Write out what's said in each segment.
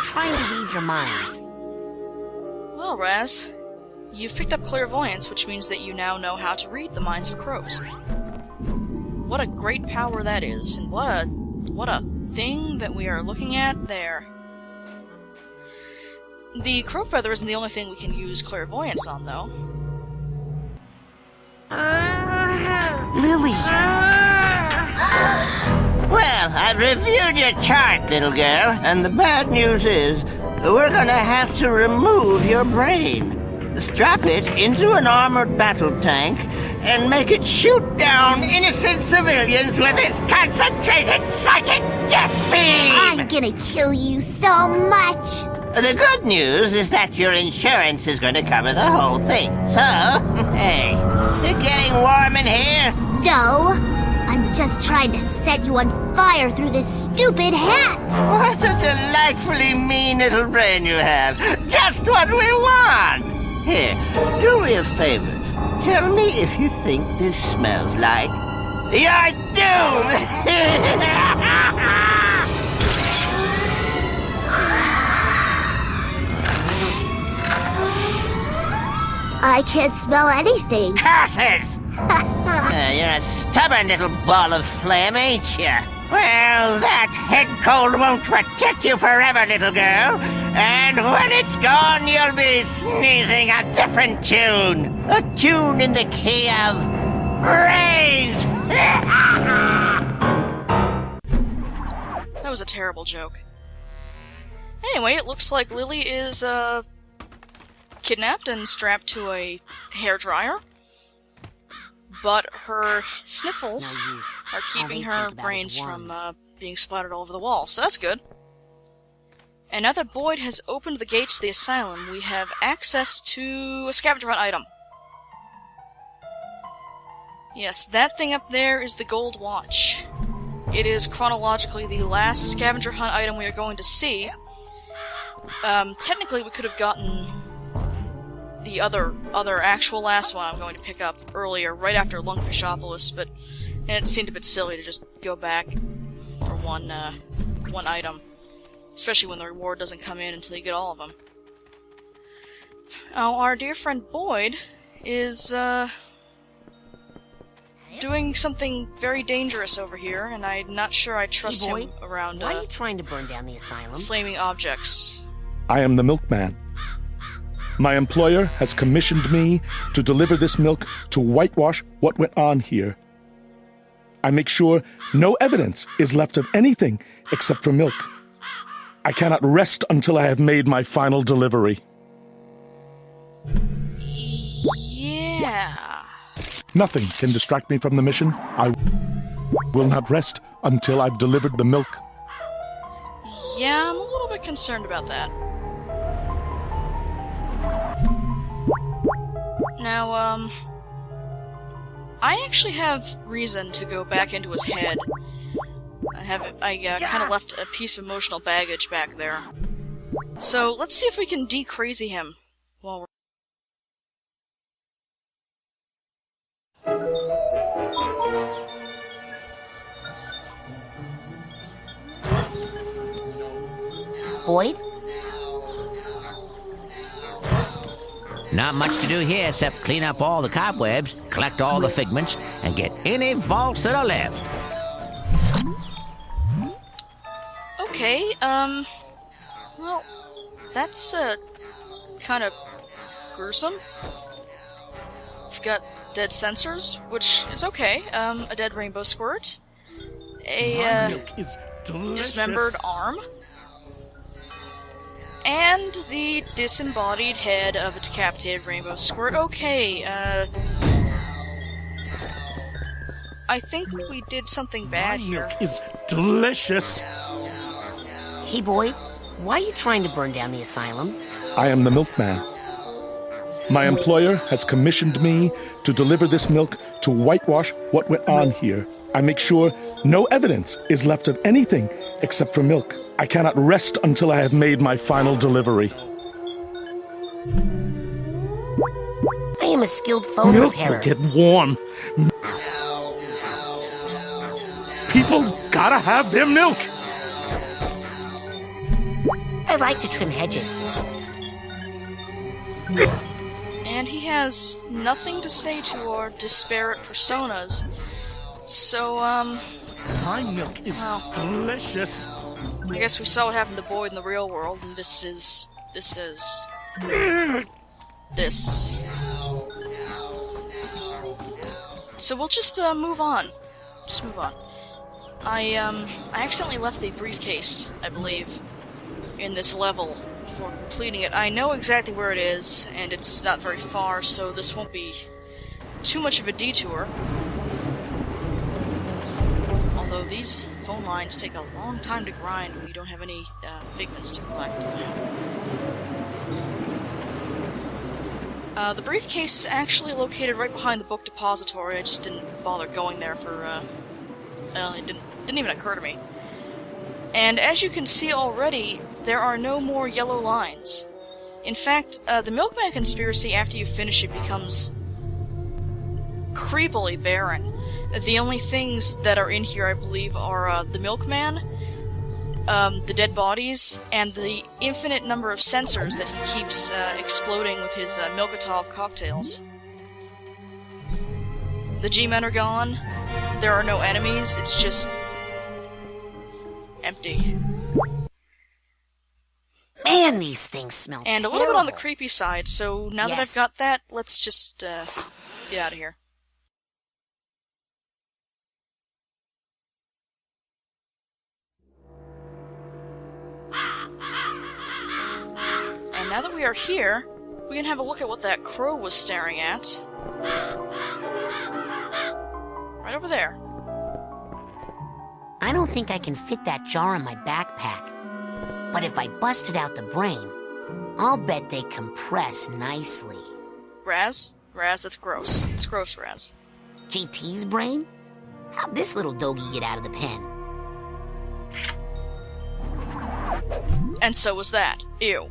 trying to read your minds. Well, Raz, you've picked up clairvoyance, which means that you now know how to read the minds of crows. What a great power that is, and what a thing that we are looking at there. The crow feather isn't the only thing we can use clairvoyance on, though. Lily! Well, I've reviewed your chart, little girl, and the bad news is we're gonna have to remove your brain. Strap it into an armored battle tank and make it shoot down innocent civilians with its concentrated psychic death beam! I'm gonna kill you so much! The good news is that your insurance is going to cover the whole thing. So, hey, is it getting warm in here? No, I'm just trying to set you on fire through this stupid hat! What a delightfully mean little brain you have. Just what we want! Here, do me a favor. Tell me if you think this smells like your doom! I can't smell anything. Curses! You're a stubborn little ball of flame, ain't you? Well, that head cold won't protect you forever, little girl. And when it's gone, you'll be sneezing a different tune. A tune in the key of brains. That was a terrible joke. Anyway, it looks like Lily is, kidnapped and strapped to a hairdryer. But her sniffles are keeping her brains from being splattered all over the wall, so that's good. And now that Boyd has opened the gates to the asylum, we have access to a scavenger hunt item. Yes, that thing up there is the gold watch. It is chronologically the last scavenger hunt item we are going to see. Technically we could have gotten the other actual last one I'm going to pick up earlier, right after Lungfishopolis, but it seemed a bit silly to just go back for one item, especially when the reward doesn't come in until you get all of them. Now, our dear friend Boyd is doing something very dangerous over here, and I'm not sure I trust him around why are you trying to burn down the asylum? Flaming objects. I am the milkman. My employer has commissioned me to deliver this milk to whitewash what went on here. I make sure no evidence is left of anything except for milk. I cannot rest until I have made my final delivery. Yeah. Nothing can distract me from the mission. I will not rest until I've delivered the milk. Yeah, I'm a little bit concerned about that. Now, I actually have reason to go back into his head. I kind of left a piece of emotional baggage back there. So, let's see if we can de-crazy him while we're... Boyd? Not much to do here except clean up all the cobwebs, collect all the figments, and get any vaults that are left. Okay, well, that's, kind of gruesome. We've got dead sensors, which is okay, a dead rainbow squirt, a, dismembered arm, and the disembodied head of a decapitated rainbow squirt. Okay, I think we did something bad here. Milk is delicious. Hey, Boyd, why are you trying to burn down the asylum? I am the milkman. My employer has commissioned me to deliver this milk to whitewash what went on here. I make sure no evidence is left of anything except for milk. I cannot rest until I have made my final delivery. I am a skilled phone Milk repairer. will get warm. People gotta have their milk. I like to trim hedges. And he has nothing to say to our disparate personas. So, My milk is well, delicious. I guess we saw what happened to Boyd in the real world, and this is... So we'll just, move on. Just move on. I accidentally left the briefcase, I believe, in this level before completing it. I know exactly where it is, and it's not very far, so this won't be too much of a detour. Although these phone lines take a long time to grind when you don't have any figments to collect. The briefcase is actually located right behind the book depository. I just didn't bother going there for, well, it didn't even occur to me. And as you can see already, there are no more yellow lines. In fact, the Milkman conspiracy, after you finish it, becomes creepily barren. The only things that are in here, I believe, are the Milkman, the dead bodies, and the infinite number of sensors that he keeps exploding with his Milkatov cocktails. The G-Men are gone. There are no enemies. It's just empty. Man, these things smell And a terrible. little bit on the creepy side, so now that Yes. I've got that, let's just get out of here. And now that we are here, we can have a look at what that crow was staring at. Right over there. I don't think I can fit that jar in my backpack. But if I busted out the brain, I'll bet they compress nicely. Raz? Raz, that's gross. It's gross, Raz. JT's brain? How'd this little doggy get out of the pen? And so was that. Ew.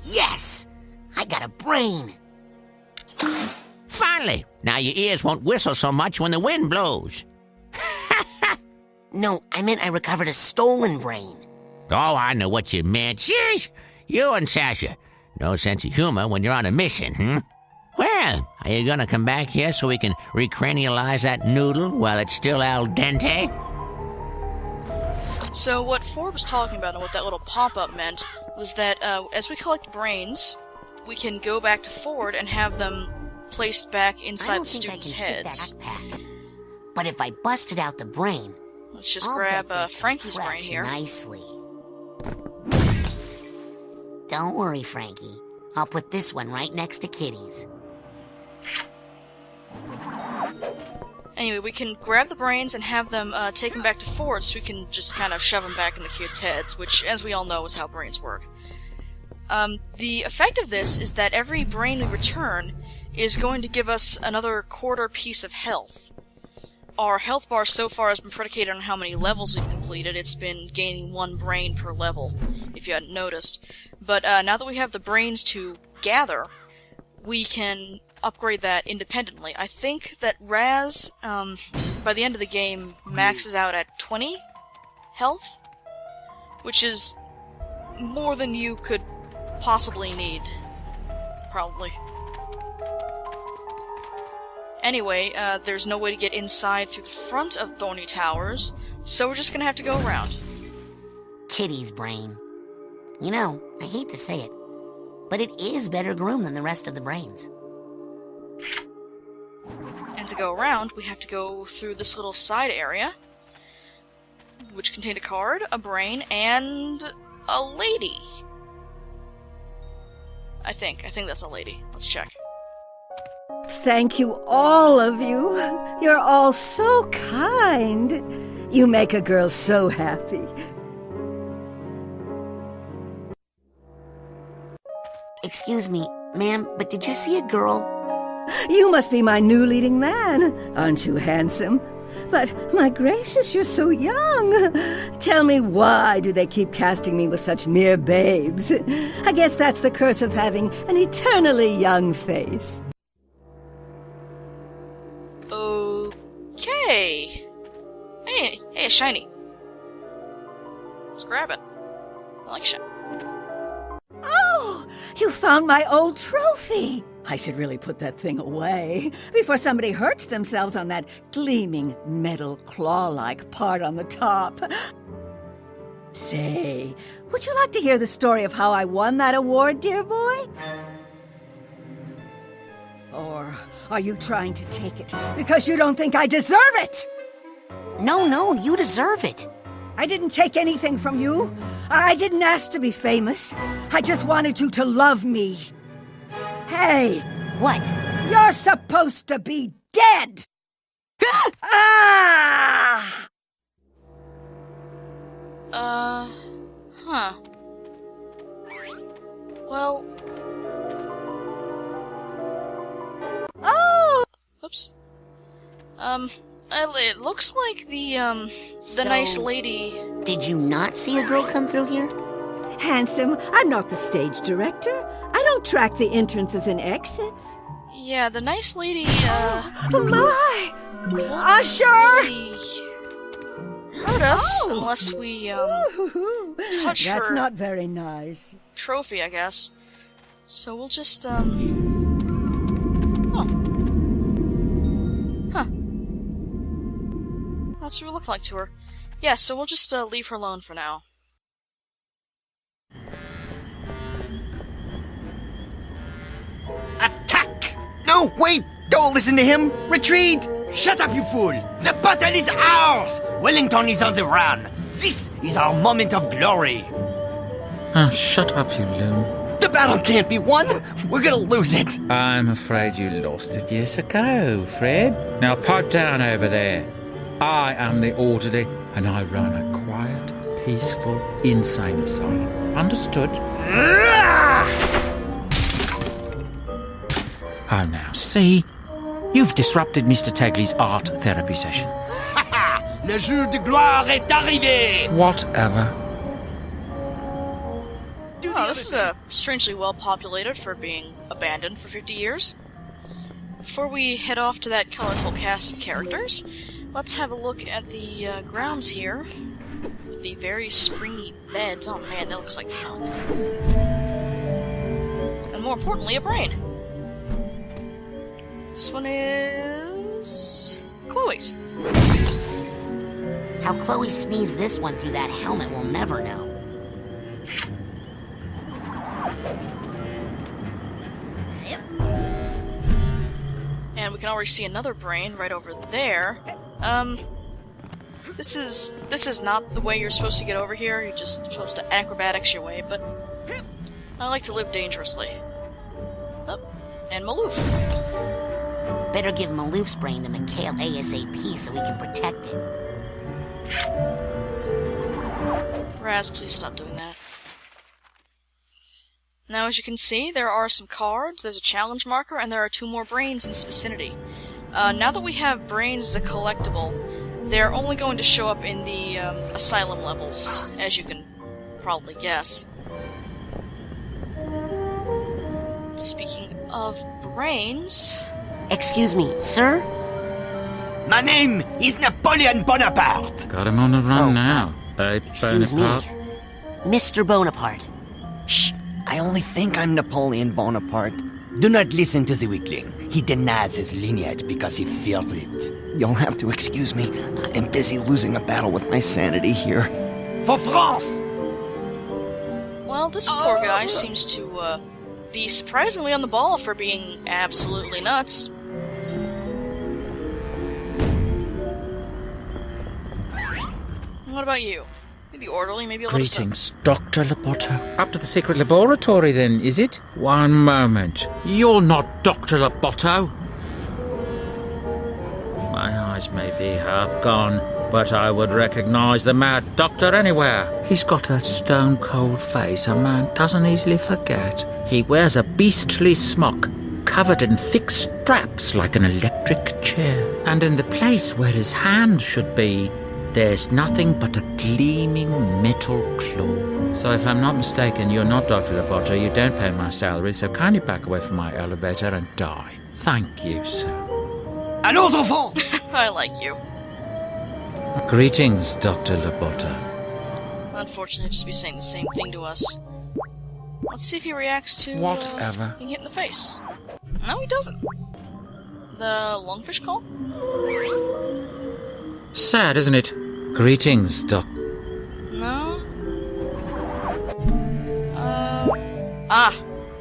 Yes! I got a brain! Finally, now your ears won't whistle so much when the wind blows. No, I meant I recovered a stolen brain. Oh, I know what you meant. Sheesh! You and Sasha. No sense of humor when you're on a mission, hmm? Well, are you gonna come back here so we can recranialize that noodle while it's still al dente? So what Ford was talking about and what that little pop-up meant was that as we collect brains, we can go back to Ford and have them placed back I inside don't the think students' I can fit heads. that backpack. But if I busted out the brain, Let's just I'll grab bet they Frankie's brain compress here. nicely. Don't worry, Frankie. I'll put this one right next to Kitty's. Anyway, we can grab the brains and have them taken back to Ford so we can just kind of shove them back in the kids' heads, which, as we all know, is how brains work. The effect of this is that every brain we return is going to give us another quarter piece of health. Our health bar so far has been predicated on how many levels we've completed. It's been gaining 1 brain per level, if you hadn't noticed. But now that we have the brains to gather, we can upgrade that independently. I think that Raz, by the end of the game, maxes out at 20 health, which is more than you could possibly need. Probably. Anyway, there's no way to get inside through the front of Thorney Towers, so we're just gonna have to go around. Kitty's brain. You know, I hate to say it, but it is better groomed than the rest of the brains. And to go around, we have to go through this little side area, which contained a card, a brain, and a lady. I think that's a lady. Let's check. Thank you, all of you. You're all so kind. You make a girl so happy. Excuse me, ma'am, but did you see a girl? You must be my new leading man. Aren't you handsome? But, my gracious, you're so young. Tell me, why do they keep casting me with such mere babes? I guess that's the curse of having an eternally young face. Okay. Hey, Hey, shiny. Let's grab it. I like shiny. Oh, you found my old trophy. I should really put that thing away before somebody hurts themselves on that gleaming metal claw-like part on the top. Say, would you like to hear the story of how I won that award, dear boy? Or are you trying to take it because you don't think I deserve it? No, you deserve it. I didn't take anything from you. I didn't ask to be famous. I just wanted you to love me. Hey, What? you're supposed to be dead! Ah! Huh. Well... Oh! Oops. It looks like the So- nice lady... Did you not see a girl come through here? Handsome, I'm not the stage director. I don't track the entrances and exits. Yeah, the nice lady, Oh my! Usher! hurt us, Oh. unless we, touch That's her not very nice. trophy, I guess. So we'll just, Oh. Huh. That's what it looked like to her. Yeah, so we'll just, leave her alone for now. Attack! No, wait! Don't listen to him! Retreat! Shut up, you fool! The battle is ours! Wellington is on the run! This is our moment of glory! Oh, shut up, you loon. The battle can't be won! We're gonna lose it! I'm afraid you lost it years ago, Fred. Now pipe down over there. I am the orderly, and I run a quiet, peaceful, insane asylum. Understood? Oh, now, see? You've disrupted Mr. Tagley's art therapy session. Le jour de gloire est arrivé! Whatever. Oh, this is strangely well populated for being abandoned for 50 years. Before we head off to that colorful cast of characters, let's have a look at the grounds here. With the very springy beds. Oh man, that looks like fun. And more importantly, a brain. This one is... Chloe's. How Chloe sneezed this one through that helmet, we'll never know. Yep. And we can already see another brain right over there. This is not the way you're supposed to get over here. You're just supposed to acrobatics your way, but I like to live dangerously. Oh, and Maloof. Better give Maloof's brain to Mikhail ASAP so we can protect it. Raz, please stop doing that. Now, as you can see, there are some cards, there's a challenge marker, and there are 2 more brains in this vicinity. Now that we have brains as a collectible, they're only going to show up in the asylum levels, as you can probably guess. Speaking of brains... Excuse me, sir? My name is Napoleon Bonaparte! Got him on the run Oh, now. Excuse me. Bonaparte. Mr. Bonaparte. Shh! I only think I'm Napoleon Bonaparte. Do not listen to the weakling. He denies his lineage because he fears it. You'll have to excuse me. I'm busy losing a battle with my sanity here. For France! Well, this poor guy seems to, be surprisingly on the ball for being absolutely nuts. What about you? You're the orderly, maybe you'll let us know. Greetings, Dr. Loboto. Up to the secret laboratory, then, is it? One moment. You're not Dr. Loboto. My eyes may be half gone, but I would recognize the mad doctor anywhere. He's got that stone-cold face a man doesn't easily forget. He wears a beastly smock, covered in thick straps like an electric chair. And in the place where his hand should be, there's nothing but a gleaming metal claw. So if I'm not mistaken, you're not Dr. Loboto, you don't pay my salary, so kindly back away from my elevator and die. Thank you, sir. Allons, enfants! I like you. Greetings, Dr. Labota. Unfortunately, he'll just be saying the same thing to us. Let's see if he reacts to Whatever. being hit in the face. No, he doesn't. The lungfish call? Sad, isn't it? Greetings, No.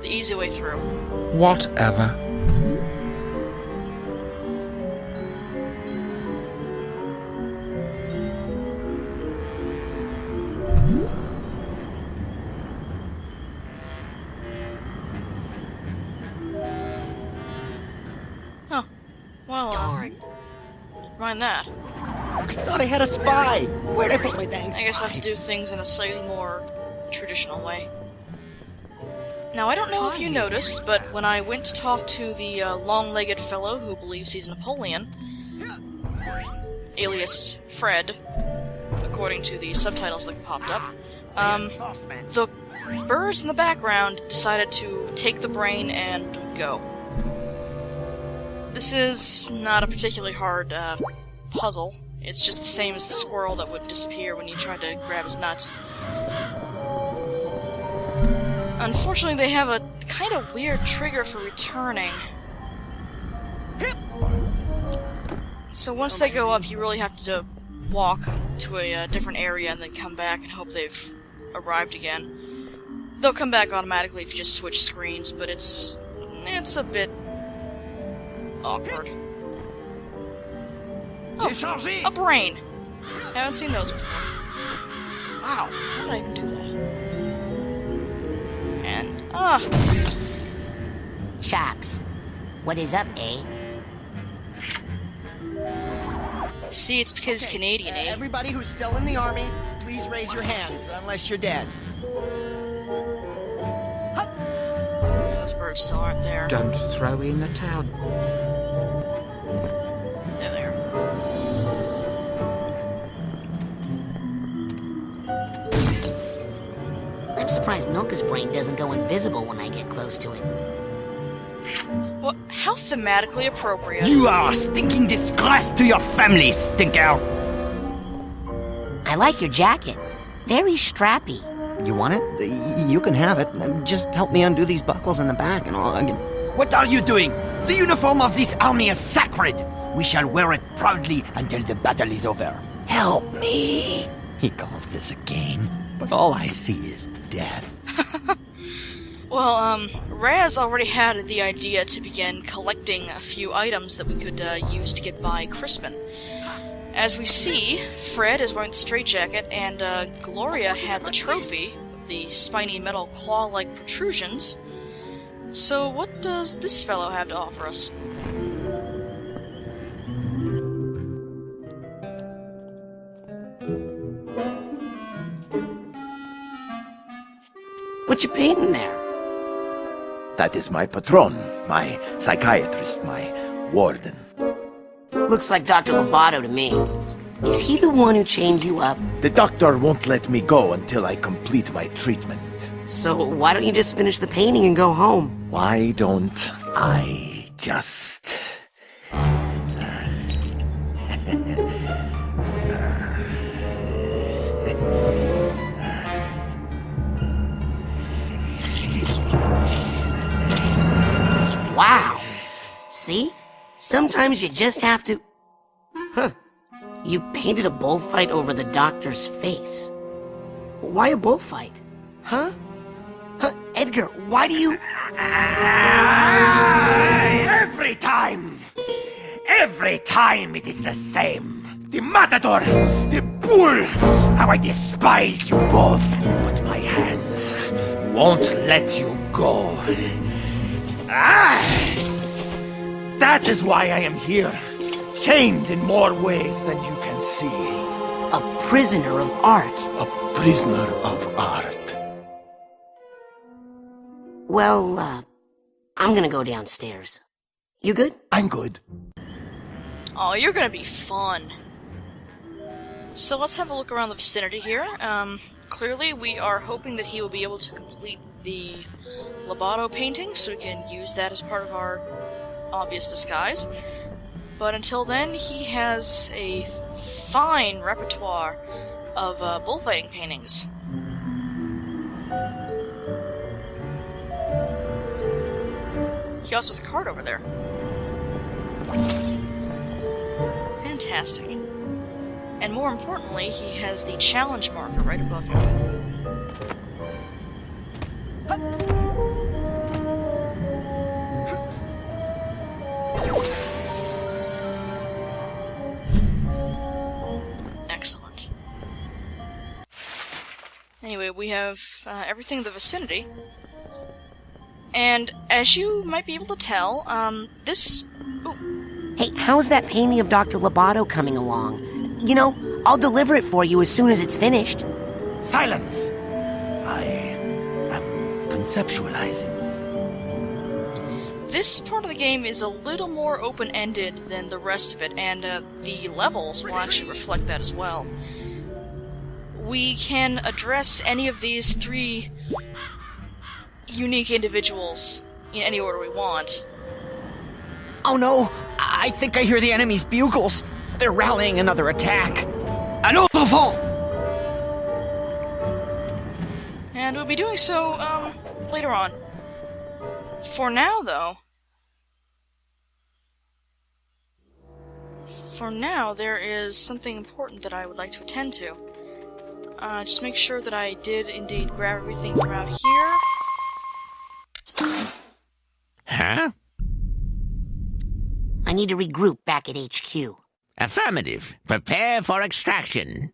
The easy way through. Whatever. Huh. Well, Darn. never mind that. I thought I had a spy. Where'd I put my dang spy? I guess we'll have to do things in a slightly more traditional way. Now, I don't know if you noticed, but when I went to talk to the long-legged fellow who believes he's Napoleon, alias Fred, according to the subtitles that popped up, the birds in the background decided to take the brain and go. This is not a particularly hard puzzle. It's just the same as the squirrel that would disappear when you tried to grab his nuts. Unfortunately, they have a kind of weird trigger for returning. So once they go up, you really have to walk to a different area and then come back and hope they've arrived again. They'll come back automatically if you just switch screens, but it's a bit awkward. Oh, a brain! Haven't seen those before. Wow, how did I even do that? And, Chops. What is up, eh? See, it's because he's Canadian, eh? Everybody who's still in the army, please raise your hands, unless you're dead. Those birds still aren't there. Don't throw in the towel. They're there. I'm surprised Milka's brain doesn't go invisible when I get close to it. Well, how thematically appropriate. You are a stinking disgrace to your family, stinker! I like your jacket. Very strappy. You want it? You can have it. Just help me undo these buckles in the back and all. What are you doing? The uniform of this army is sacred. We shall wear it proudly until the battle is over. Help me! He calls this a game, but all I see is death. Well, Raz already had the idea to begin collecting a few items that we could use to get by Crispin. As we see, Fred is wearing the straitjacket, and Gloria had the trophy, the spiny metal claw-like protrusions. So what does this fellow have to offer us? What you painting there? That is my patron, my psychiatrist, my warden. Looks like Dr. Lobato to me. Is he the one who chained you up? The doctor won't let me go until I complete my treatment. So why don't you just finish the painting and go home? Why don't I just... Wow. See? Sometimes you just have to... Huh. You painted a bullfight over the doctor's face. Why a bullfight? Huh? Huh? Edgar, why do you... Every time it is the same. The matador, the bull, how I despise you both. But my hands won't let you go. That is why I am here, chained in more ways than you can see. A prisoner of art. A prisoner of art. Well, I'm gonna go downstairs. You good? I'm good. Oh, you're gonna be fun. So let's have a look around the vicinity here. Clearly we are hoping that he will be able to complete the Lobato painting, so we can use that as part of our obvious disguise. But until then, he has a fine repertoire of bullfighting paintings. He also has a card over there. Fantastic. And more importantly, he has the challenge marker right above him. Excellent. Anyway, we have everything in the vicinity. And as you might be able to tell, this... Ooh. Hey, how's that painting of Dr. Lobato coming along? You know, I'll deliver it for you as soon as it's finished. Silence! I am conceptualizing. This part of the game is a little more open-ended than the rest of it, and the levels will actually reflect that as well. We can address any of these 3 unique individuals in any order we want. Oh no! I think I hear the enemy's bugles. They're rallying another attack. An autre vol! And we'll be doing so, later on. For now, though... For now, there is something important that I would like to attend to. Just make sure that I did indeed grab everything from out here. Huh? I need to regroup back at HQ. Affirmative. Prepare for extraction.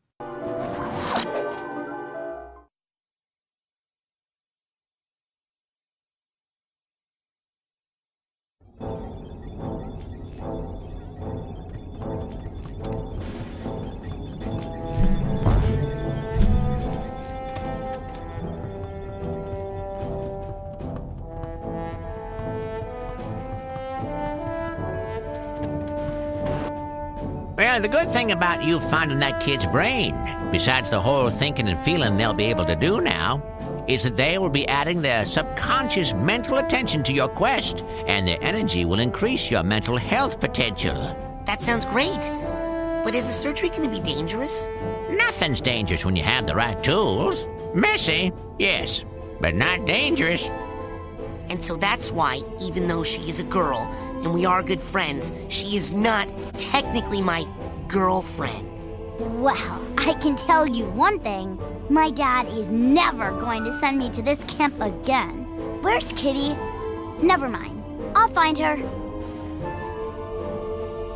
Well, the good thing about you finding that kid's brain, besides the whole thinking and feeling they'll be able to do now, is that they will be adding their subconscious mental attention to your quest, and their energy will increase your mental health potential. That sounds great. But is the surgery going to be dangerous? Nothing's dangerous when you have the right tools. Messy, yes, but not dangerous. And so that's why, even though she is a girl, and we are good friends, she is not technically my girlfriend. Well, I can tell you one thing. My dad is never going to send me to this camp again. Where's Kitty? Never mind. I'll find her.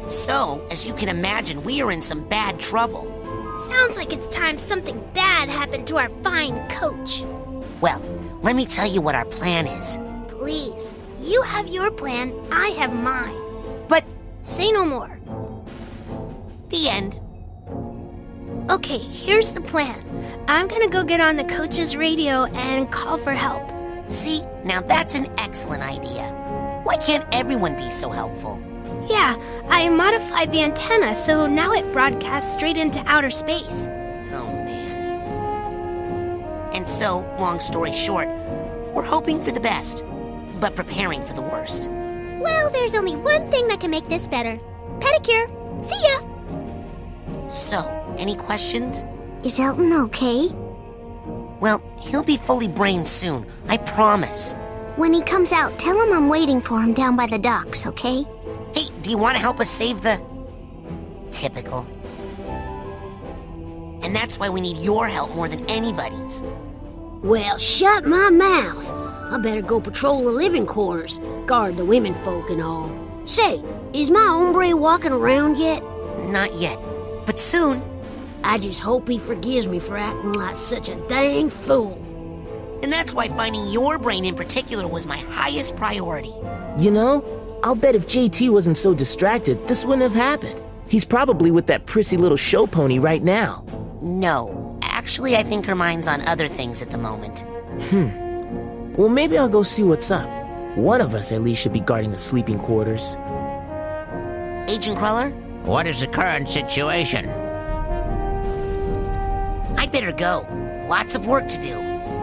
So, as you can imagine, we are in some bad trouble. Sounds like it's time something bad happened to our fine coach. Well, let me tell you what our plan is. Please, you have your plan, I have mine. But... Say no more. The end. Okay, here's the plan. I'm gonna go get on the coach's radio and call for help. See, now that's an excellent idea. Why can't everyone be so helpful? Yeah, I modified the antenna, so now it broadcasts straight into outer space. Oh, man. And so, long story short, we're hoping for the best, but preparing for the worst. Well, there's only one thing that can make this better. Pedicure. See ya! So, any questions? Is Elton okay? Well, he'll be fully brained soon, I promise. When he comes out, tell him I'm waiting for him down by the docks, okay? Hey, do you want to help us save the... Typical. And that's why we need your help more than anybody's. Well, shut my mouth. I better go patrol the living quarters, guard the women folk and all. Say, is my hombre walking around yet? Not yet, but soon. I just hope he forgives me for acting like such a dang fool. And that's why finding your brain in particular was my highest priority. You know, I'll bet if JT wasn't so distracted, this wouldn't have happened. He's probably with that prissy little show pony right now. No, actually I think her mind's on other things at the moment. Well, maybe I'll go see what's up. One of us at least should be guarding the sleeping quarters. Agent Cruller? What is the current situation? I'd better go. Lots of work to do.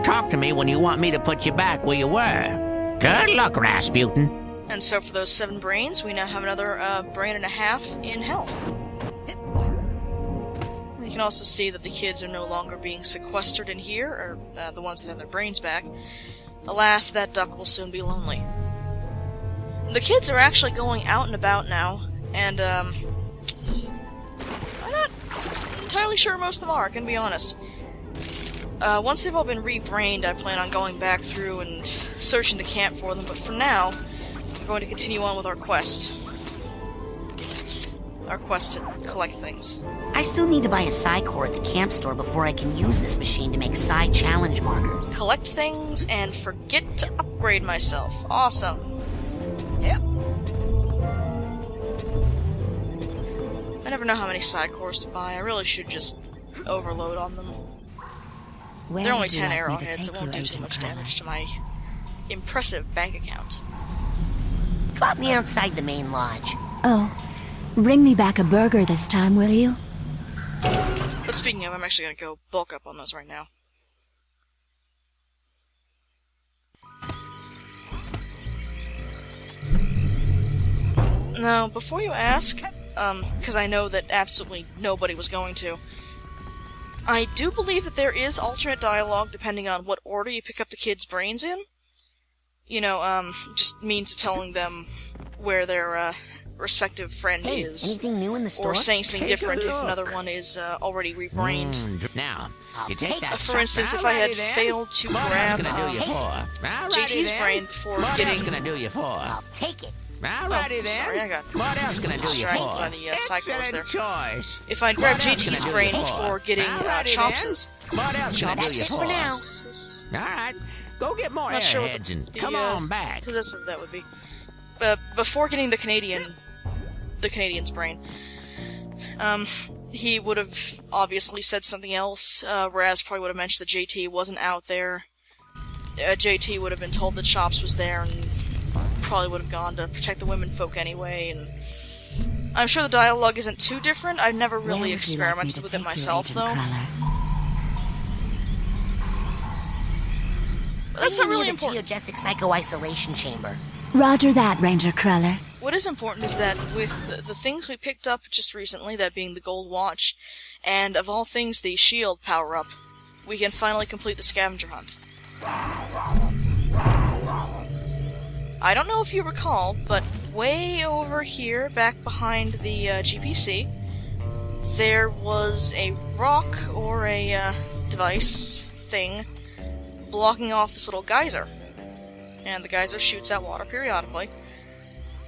Talk to me when you want me to put you back where you were. Good luck, Rasputin. And so for those 7 brains, we now have another brain and a half in health. can also see that the kids are no longer being sequestered in here, or the ones that have their brains back. Alas, that duck will soon be lonely. The kids are actually going out and about now, and I'm not entirely sure most of them are, I can be honest. Once they've all been rebrained, I plan on going back through and searching the camp for them, but for now, we're going to continue on with our quest. Our quest to collect things. I still need to buy a Psy core at the camp store before I can use this machine to make Psy challenge markers. Collect things and forget to upgrade myself. Awesome. Yep. I never know how many Psy cores to buy. I really should just overload on them. They're only 10 arrowheads, it won't do too much damage to my impressive bank account. Drop me outside the main lodge. Oh, bring me back a burger this time, will you? But speaking of, I'm actually gonna go bulk up on those right now. Now, before you ask, because I know that absolutely nobody was going to, I do believe that there is alternate dialogue depending on what order you pick up the kids' brains in. You know, just means of telling them where their, respective friend is. Anything new in the store? Or saying something different if another one is, already rebrained. Now, you take that. For instance, if I had failed to grab JT's brain before getting... I'll take it. Oh, sorry, I got distracted by the Psychos there. Choice. If I'd grabbed JT's brain before getting Chomps', That's it for now. Alright, go get more not sure what airheads and the, come on back. possessor that would be. Before getting the Canadian's brain, he would have obviously said something else. Raz probably would have mentioned that JT wasn't out there. JT would have been told that Chops was there and probably would have gone to protect the women folk anyway, and I'm sure the dialogue isn't too different. I've never really experimented with it myself, though. But that's not really important. The geodesic psycho-isolation chamber. Roger that, Ranger Cruller. What is important is that with the things we picked up just recently, that being the gold watch, and of all things the shield power-up, we can finally complete the scavenger hunt. I don't know if you recall, but way over here, back behind the GPC, there was a rock or a device thing blocking off this little geyser. And the geyser shoots out water periodically.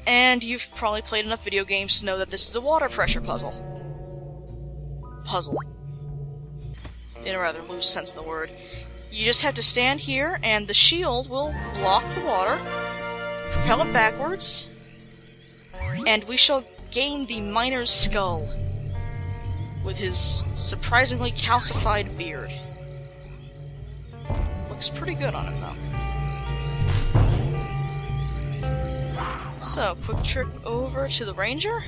And you've probably played enough video games to know that this is a water pressure puzzle. In a rather loose sense of the word. You just have to stand here, and the shield will block the water, propel it backwards, and we shall gain the miner's skull with his surprisingly calcified beard. Looks pretty good on him, though. So, quick trip over to the Ranger.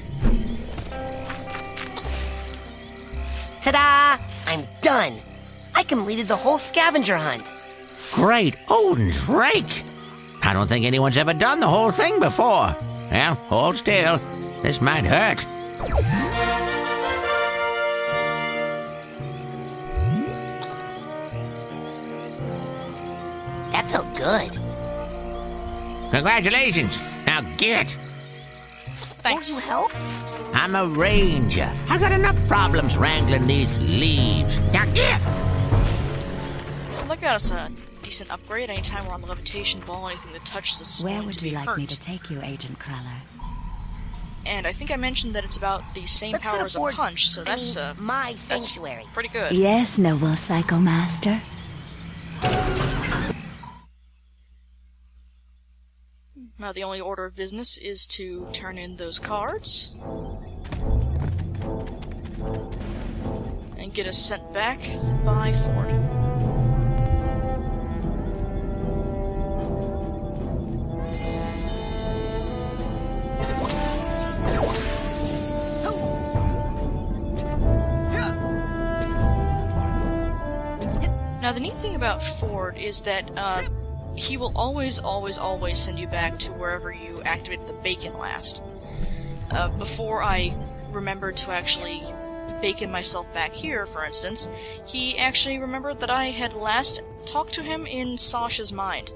Ta-da! I'm done! I completed the whole scavenger hunt. Great Odin's rake! I don't think anyone's ever done the whole thing before. Well, hold still. This might hurt. That felt good. Congratulations. Now get. Thanks. Won't you help? I'm a ranger. I got enough problems wrangling these leaves. Now get. That got us a decent upgrade. Anytime we're on the levitation ball, anything that touches us is Where going would to be you like hurt. me to take you, Agent Cruller? And I think I mentioned that it's about the same Let's power go as a towards, punch, so that's my sanctuary. pretty good. Yes, noble Psycho Master. Now the only order of business is to turn in those cards and get us sent back by Ford. Now the neat thing about Ford is that he will always send you back to wherever you activated the bacon last. Before I remembered to actually bacon myself back here, for instance, he actually remembered that I had last talked to him in Sasha's mind,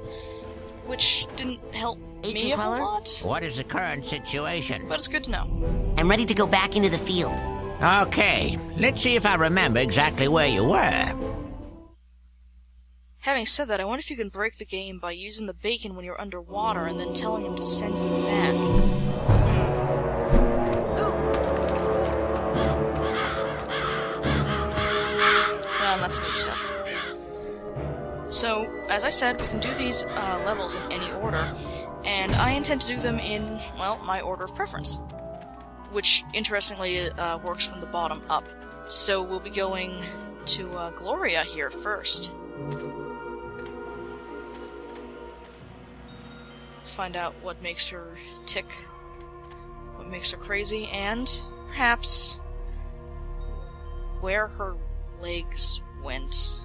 which didn't help me a whole lot. What is the current situation? But it's good to know. I'm ready to go back into the field. Okay, let's see if I remember exactly where you were. Having said that, I wonder if you can break the game by using the bacon when you're underwater and then telling him to send you back. Well, that's the new test. So, as I said, we can do these levels in any order, and I intend to do them in, well, my order of preference, which, interestingly, works from the bottom up. So we'll be going to Gloria here first. Find out what makes her tick, what makes her crazy, and perhaps where her legs went.